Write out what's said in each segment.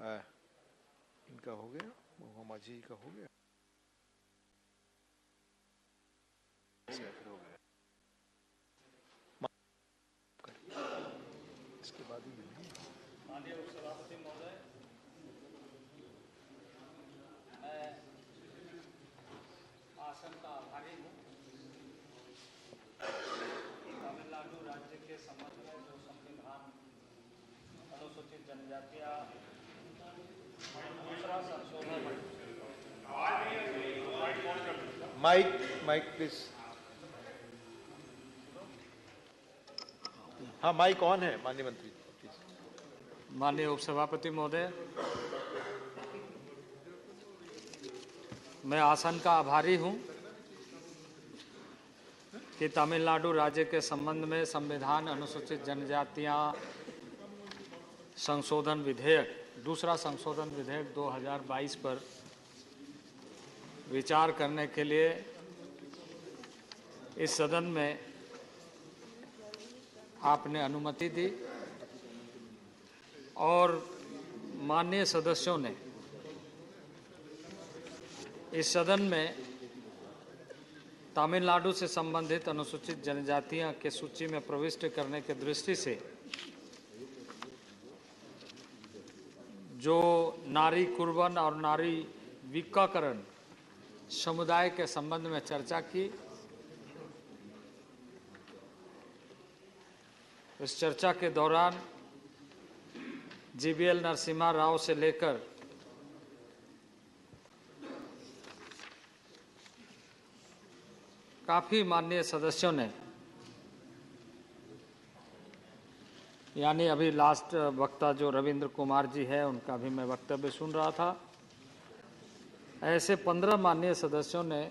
इनका हो गया, मोहम्मद जी का हो गया, इसके बाद ही माननीय उपसभापति महोदय, मैं आसन का आभारी हूँ। तमिलनाडु राज्य के संबंध में जो संविधान अनुसूचित जनजातियाँ दूसरा संशोधन माइक प्लीज। हाँ, माइक ऑन है माननीय मंत्री प्लीज। माननीय उपसभापति महोदय, मैं आसन का आभारी हूँ कि तमिलनाडु राज्य के संबंध में संविधान अनुसूचित जनजातियाँ संशोधन विधेयक, दूसरा संशोधन विधेयक 2022 पर विचार करने के लिए इस सदन में आपने अनुमति दी और माननीय सदस्यों ने इस सदन में तमिलनाडु से संबंधित अनुसूचित जनजातियां के सूची में प्रविष्ट करने की दृष्टि से जो नारी कुर्बन और नारी विकाकरण समुदाय के संबंध में चर्चा की। इस चर्चा के दौरान जीवीएल नरसिम्हा राव से लेकर काफी माननीय सदस्यों ने, यानी अभी लास्ट वक्ता जो रविंद्र कुमार जी है उनका भी मैं वक्तव्य सुन रहा था, ऐसे 15 माननीय सदस्यों ने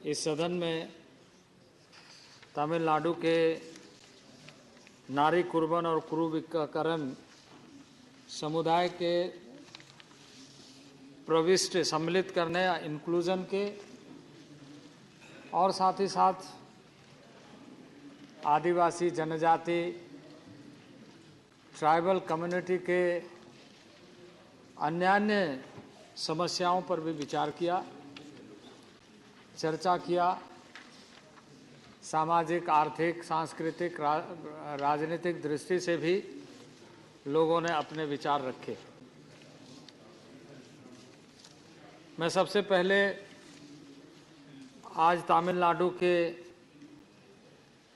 इस सदन में तमिलनाडु के नारी कुर्बन और कुरु विकाकरण समुदाय के प्रविष्ट सम्मिलित करने, इंक्लूजन के, और साथ ही साथ आदिवासी जनजाति ट्राइबल कम्युनिटी के अन्य समस्याओं पर भी विचार किया, चर्चा किया। सामाजिक, आर्थिक, सांस्कृतिक, राजनीतिक दृष्टि से भी लोगों ने अपने विचार रखे। मैं सबसे पहले आज तमिलनाडु के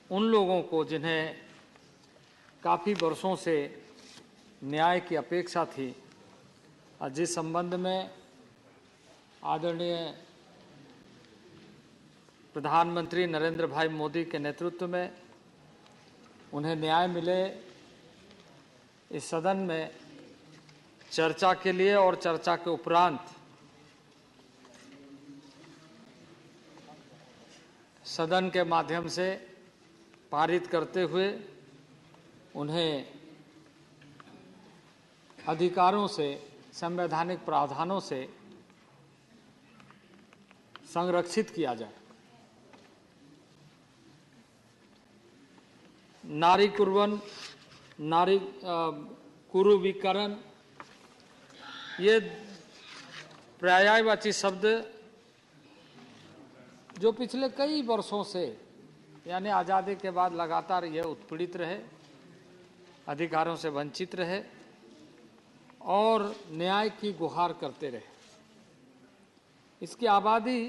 उन लोगों को जिन्हें काफ़ी वर्षों से न्याय की अपेक्षा थी, जिस संबंध में आदरणीय प्रधानमंत्री नरेंद्र भाई मोदी के नेतृत्व में उन्हें न्याय मिले, इस सदन में चर्चा के लिए और चर्चा के उपरांत सदन के माध्यम से पारित करते हुए उन्हें अधिकारों से, संवैधानिक प्रावधानों से संरक्षित किया जाए। नारी कुर्बन, नारी कुरु विकरण, ये पर्यायवाची शब्द जो पिछले कई वर्षों से, यानी आज़ादी के बाद लगातार ये उत्पीड़ित रहे, अधिकारों से वंचित रहे और न्याय की गुहार करते रहे, इसकी आबादी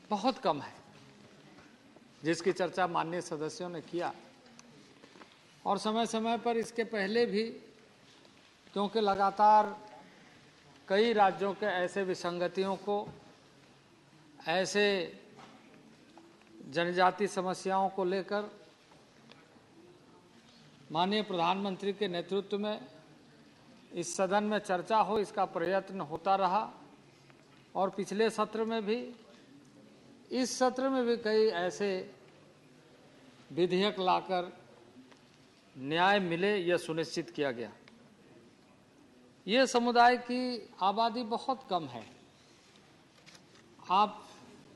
बहुत कम है, जिसकी चर्चा माननीय सदस्यों ने किया। और समय समय पर इसके पहले भी, क्योंकि लगातार कई राज्यों के ऐसे विसंगतियों को, ऐसे जनजाति समस्याओं को लेकर माननीय प्रधानमंत्री के नेतृत्व में इस सदन में चर्चा हो, इसका प्रयत्न होता रहा। और पिछले सत्र में भी, इस सत्र में भी कई ऐसे विधेयक लाकर न्याय मिले, यह सुनिश्चित किया गया। ये समुदाय की आबादी बहुत कम है।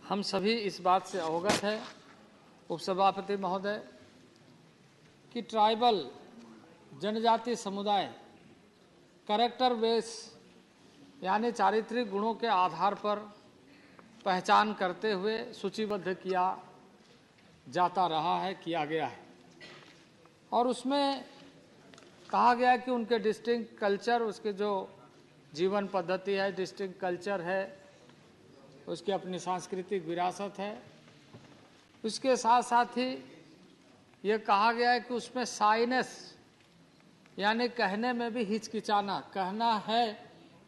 हम सभी इस बात से अवगत है उपसभापति महोदय कि ट्राइबल जनजाति समुदाय कैरेक्टर बेस यानी चारित्रिक गुणों के आधार पर पहचान करते हुए सूचीबद्ध किया जाता रहा है, किया गया है। और उसमें कहा गया कि उनके डिस्टिंक्ट कल्चर, उसके जो जीवन पद्धति है, डिस्टिंक्ट कल्चर है, उसकी अपनी सांस्कृतिक विरासत है। उसके साथ साथ ही ये कहा गया है कि उसमें साइनेस यानी कहने में भी हिचकिचाना, कहना है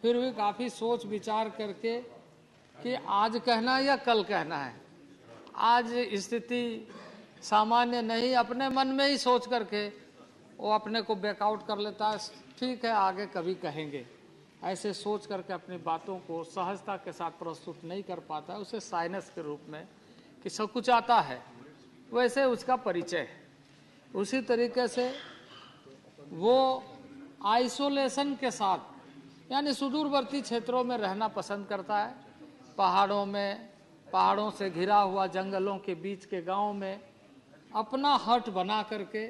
फिर भी काफ़ी सोच विचार करके कि आज कहना है या कल कहना है, आज स्थिति सामान्य नहीं, अपने मन में ही सोच करके वो अपने को बैकआउट कर लेता है, ठीक है आगे कभी कहेंगे, ऐसे सोच करके अपनी बातों को सहजता के साथ प्रस्तुत नहीं कर पाता है, उसे साइनस के रूप में कि सब कुछ आता है, वैसे उसका परिचय है। उसी तरीके से वो आइसोलेशन के साथ यानी सुदूरवर्ती क्षेत्रों में रहना पसंद करता है, पहाड़ों में, पहाड़ों से घिरा हुआ जंगलों के बीच के गांव में अपना हट बना करके,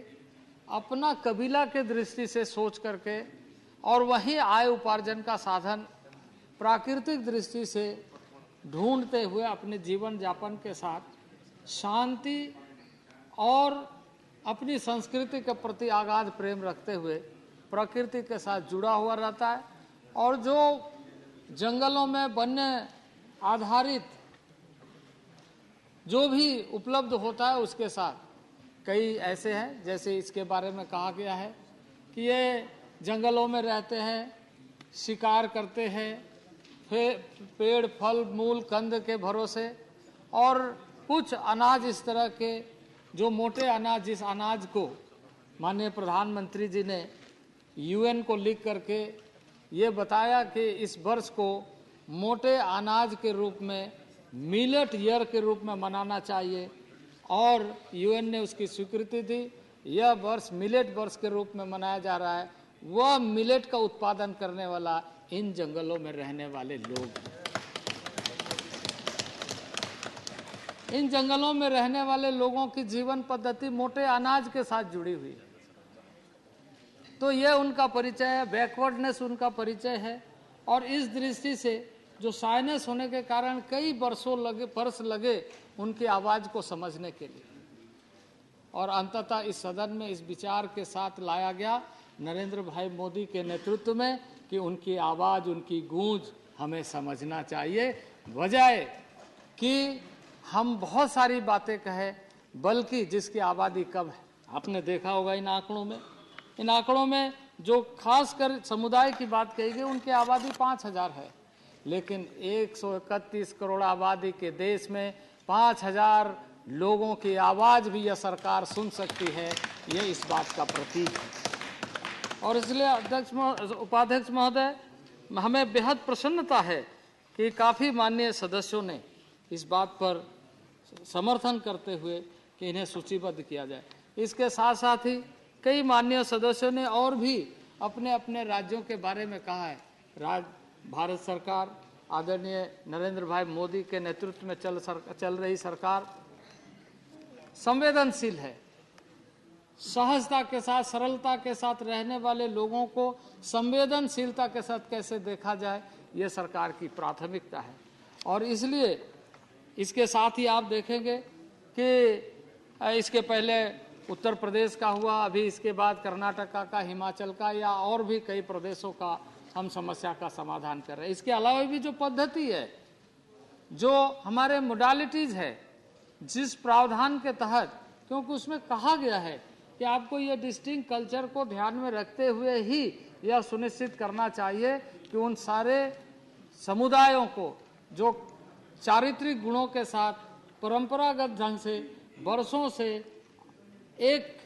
अपना कबीला के दृष्टि से सोच करके और वहीं आय उपार्जन का साधन प्राकृतिक दृष्टि से ढूंढते हुए अपने जीवन यापन के साथ शांति और अपनी संस्कृति के प्रति अगाध प्रेम रखते हुए प्रकृति के साथ जुड़ा हुआ रहता है। और जो जंगलों में वन्य आधारित जो भी उपलब्ध होता है उसके साथ कई ऐसे हैं, जैसे इसके बारे में कहा गया है कि ये जंगलों में रहते हैं, शिकार करते हैं, पेड़ फल मूल कंद के भरोसे, और कुछ अनाज इस तरह के जो मोटे अनाज, जिस अनाज को माननीय प्रधानमंत्री जी ने यूएन को लिख करके ये बताया कि इस वर्ष को मोटे अनाज के रूप में मिलेट ईयर के रूप में मनाना चाहिए, और यूएन ने उसकी स्वीकृति दी। यह वर्ष मिलेट वर्ष के रूप में मनाया जा रहा है। वह मिलेट का उत्पादन करने वाला इन जंगलों में रहने वाले लोग हैं। इन जंगलों में रहने वाले लोगों की जीवन पद्धति मोटे अनाज के साथ जुड़ी हुई है, तो यह उनका परिचय है, बैकवर्डनेस उनका परिचय है। और इस दृष्टि से जो साइनेस होने के कारण कई वर्ष लगे उनकी आवाज़ को समझने के लिए, और अंततः इस सदन में इस विचार के साथ लाया गया नरेंद्र भाई मोदी के नेतृत्व में कि उनकी आवाज़, उनकी गूंज हमें समझना चाहिए, बजाय कि हम बहुत सारी बातें कहें, बल्कि जिसकी आबादी कब है। आपने देखा होगा इन आंकड़ों में जो खासकर समुदाय की बात कही गई, उनकी आबादी 5000 है, लेकिन 131 करोड़ आबादी के देश में 5000 लोगों की आवाज़ भी यह सरकार सुन सकती है, ये इस बात का प्रतीक है। और इसलिए उपाध्यक्ष महोदय, हमें बेहद प्रसन्नता है कि काफ़ी माननीय सदस्यों ने इस बात पर समर्थन करते हुए कि इन्हें सूचीबद्ध किया जाए। इसके साथ साथ ही कई माननीय सदस्यों ने और भी अपने अपने राज्यों के बारे में कहा है। भारत सरकार, आदरणीय नरेंद्र भाई मोदी के नेतृत्व में चल रही सरकार संवेदनशील है, सहजता के साथ, सरलता के साथ रहने वाले लोगों को संवेदनशीलता के साथ कैसे देखा जाए, ये सरकार की प्राथमिकता है। और इसलिए इसके साथ ही आप देखेंगे कि इसके पहले उत्तर प्रदेश का हुआ, अभी इसके बाद कर्नाटका का, हिमाचल का, या और भी कई प्रदेशों का हम समस्या का समाधान कर रहे हैं। इसके अलावा भी जो पद्धति है, जो हमारे मोडालिटीज़ है, जिस प्रावधान के तहत, क्योंकि उसमें कहा गया है कि आपको ये डिस्टिंक्ट कल्चर को ध्यान में रखते हुए ही यह सुनिश्चित करना चाहिए कि उन सारे समुदायों को जो चारित्रिक गुणों के साथ परंपरागत ढंग से वर्षों से एक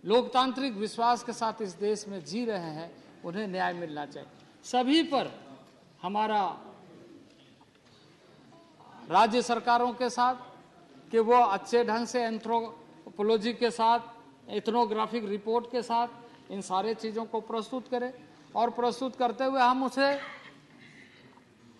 लोकतांत्रिक विश्वास के साथ इस देश में जी रहे हैं, उन्हें न्याय मिलना चाहिए। सभी पर हमारा राज्य सरकारों के साथ कि वो अच्छे ढंग से एंथ्रोपोलॉजी के साथ, एथनोग्राफिक रिपोर्ट के साथ इन सारे चीज़ों को प्रस्तुत करें, और प्रस्तुत करते हुए हम उसे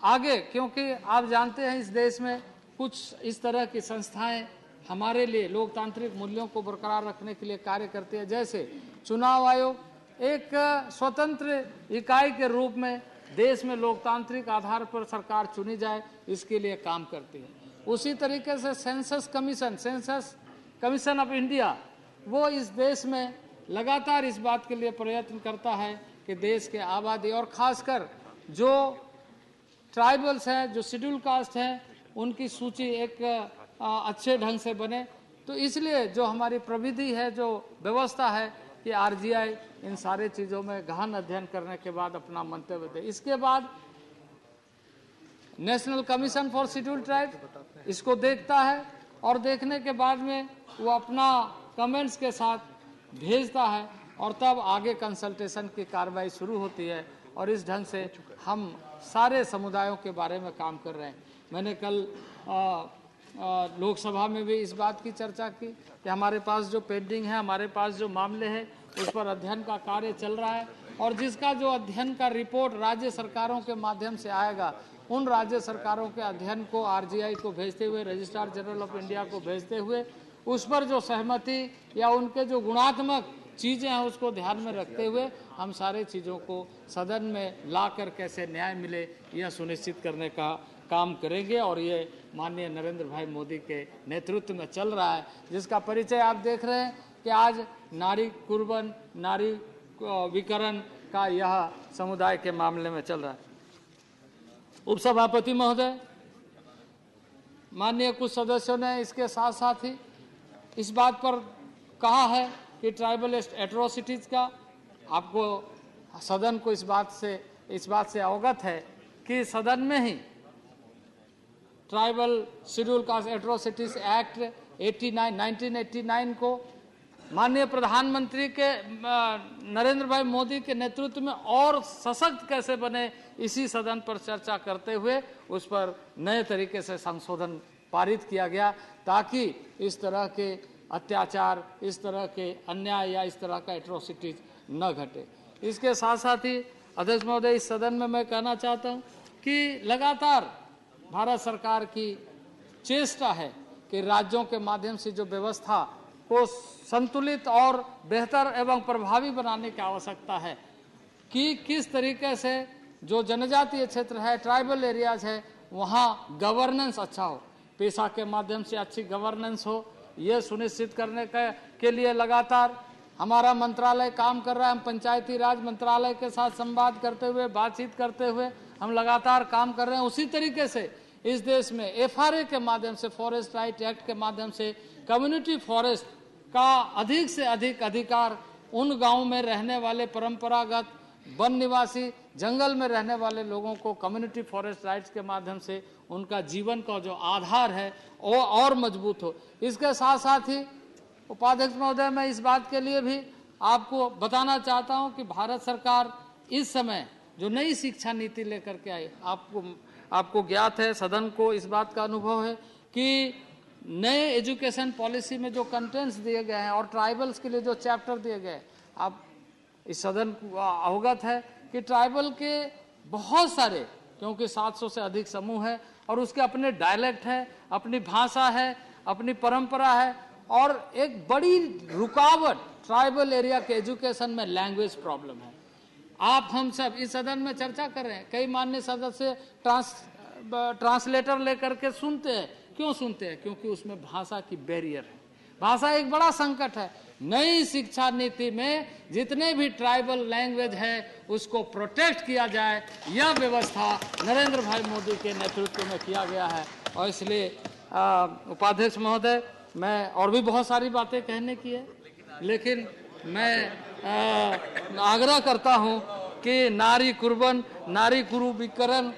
आगे, क्योंकि आप जानते हैं इस देश में कुछ इस तरह की संस्थाएं हमारे लिए लोकतांत्रिक मूल्यों को बरकरार रखने के लिए कार्य करती है, जैसे चुनाव आयोग, एक स्वतंत्र इकाई के रूप में देश में लोकतांत्रिक आधार पर सरकार चुनी जाए, इसके लिए काम करती है। उसी तरीके से सेंसस कमीशन ऑफ इंडिया, वो इस देश में लगातार इस बात के लिए प्रयत्न करता है कि देश के आबादी और खासकर जो ट्राइबल्स हैं, जो शेड्यूल कास्ट हैं, उनकी सूची एक अच्छे ढंग से बने। तो इसलिए जो हमारी प्रविधि है, जो व्यवस्था है कि आरजीआई इन सारे चीज़ों में गहन अध्ययन करने के बाद अपना मंतव्य दे। इसके बाद national commission for schedule tribe इसको देखता है और देखने के बाद में वो अपना कमेंट्स के साथ भेजता है और तब आगे कंसल्टेशन की कार्रवाई शुरू होती है और इस ढंग से हम सारे समुदायों के बारे में काम कर रहे हैं। मैंने कल लोकसभा में भी इस बात की चर्चा की कि हमारे पास जो पेंडिंग है, हमारे पास जो मामले हैं, उस पर अध्ययन का कार्य चल रहा है और जिसका जो अध्ययन का रिपोर्ट राज्य सरकारों के माध्यम से आएगा, उन राज्य सरकारों के अध्ययन को आरजीआई को भेजते हुए, रजिस्ट्रार जनरल ऑफ इंडिया को भेजते हुए, उस पर जो सहमति या उनके जो गुणात्मक चीज़ें हैं उसको ध्यान में रखते हुए हम सारे चीज़ों को सदन में लाकर कैसे न्याय मिले यह सुनिश्चित करने का काम करेंगे। और ये माननीय नरेंद्र भाई मोदी के नेतृत्व में चल रहा है, जिसका परिचय आप देख रहे हैं कि आज नारी कुर्बन, नारी विकरण का यह समुदाय के मामले में चल रहा है। उपसभापति महोदय, माननीय कुछ सदस्यों ने इसके साथ साथ ही इस बात पर कहा है कि ट्राइबल एट्रोसिटीज का, आपको सदन को इस बात से अवगत है कि सदन में ही tribal schedule caste atrocities act 1989 को माननीय प्रधानमंत्री के नरेंद्र भाई मोदी के नेतृत्व में और सशक्त कैसे बने, इसी सदन पर चर्चा करते हुए उस पर नए तरीके से संशोधन पारित किया गया ताकि इस तरह के अत्याचार, इस तरह के अन्याय या इस तरह का एट्रोसिटीज न घटे। इसके साथ साथ ही अध्यक्ष महोदय, इस सदन में मैं कहना चाहता हूं कि लगातार भारत सरकार की चेष्टा है कि राज्यों के माध्यम से जो व्यवस्था को संतुलित और बेहतर एवं प्रभावी बनाने की आवश्यकता है कि किस तरीके से जो जनजातीय क्षेत्र है, ट्राइबल एरियाज है, वहाँ गवर्नेंस अच्छा हो, पेशा के माध्यम से अच्छी गवर्नेंस हो, ये सुनिश्चित करने के लिए लगातार हमारा मंत्रालय काम कर रहा है। हम पंचायती राज मंत्रालय के साथ संवाद करते हुए, बातचीत करते हुए हम लगातार काम कर रहे हैं। उसी तरीके से इस देश में एफआरए के माध्यम से, फॉरेस्ट राइट एक्ट के माध्यम से कम्युनिटी फॉरेस्ट का अधिक से अधिक अधिकार उन गाँव में रहने वाले परंपरागत वन निवासी, जंगल में रहने वाले लोगों को कम्युनिटी फॉरेस्ट राइट्स के माध्यम से उनका जीवन का जो आधार है वो और मजबूत हो। इसके साथ साथ ही उपाध्यक्ष महोदय, मैं इस बात के लिए भी आपको बताना चाहता हूं कि भारत सरकार इस समय जो नई शिक्षा नीति लेकर के आई, आपको ज्ञात है, सदन को इस बात का अनुभव है कि नए एजुकेशन पॉलिसी में जो कंटेंट्स दिए गए हैं और ट्राइबल्स के लिए जो चैप्टर दिए गए, आप इस सदन को अवगत है कि ट्राइबल के बहुत सारे, क्योंकि 700 से अधिक समूह है और उसके अपने डायलेक्ट है, अपनी भाषा है, अपनी परंपरा है और एक बड़ी रुकावट ट्राइबल एरिया के एजुकेशन में लैंग्वेज प्रॉब्लम है। आप हम सब इस सदन में चर्चा कर रहे हैं, कई माननीय सदस्य ट्रांसलेटर लेकर के सुनते हैं। क्यों सुनते हैं? क्योंकि उसमें भाषा की बैरियर है, भाषा एक बड़ा संकट है। नई शिक्षा नीति में जितने भी ट्राइबल लैंग्वेज है उसको प्रोटेक्ट किया जाए, यह व्यवस्था नरेंद्र भाई मोदी के नेतृत्व में किया गया है। और इसलिए उपाध्यक्ष महोदय, मैं और भी बहुत सारी बातें कहने की है, लेकिन मैं आग्रह करता हूं कि नारी कुर्बन, नारी गुरु विकरण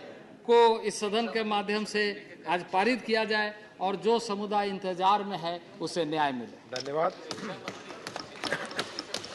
को इस सदन के माध्यम से आज पारित किया जाए और जो समुदाय इंतजार में है उसे न्याय मिले। धन्यवाद।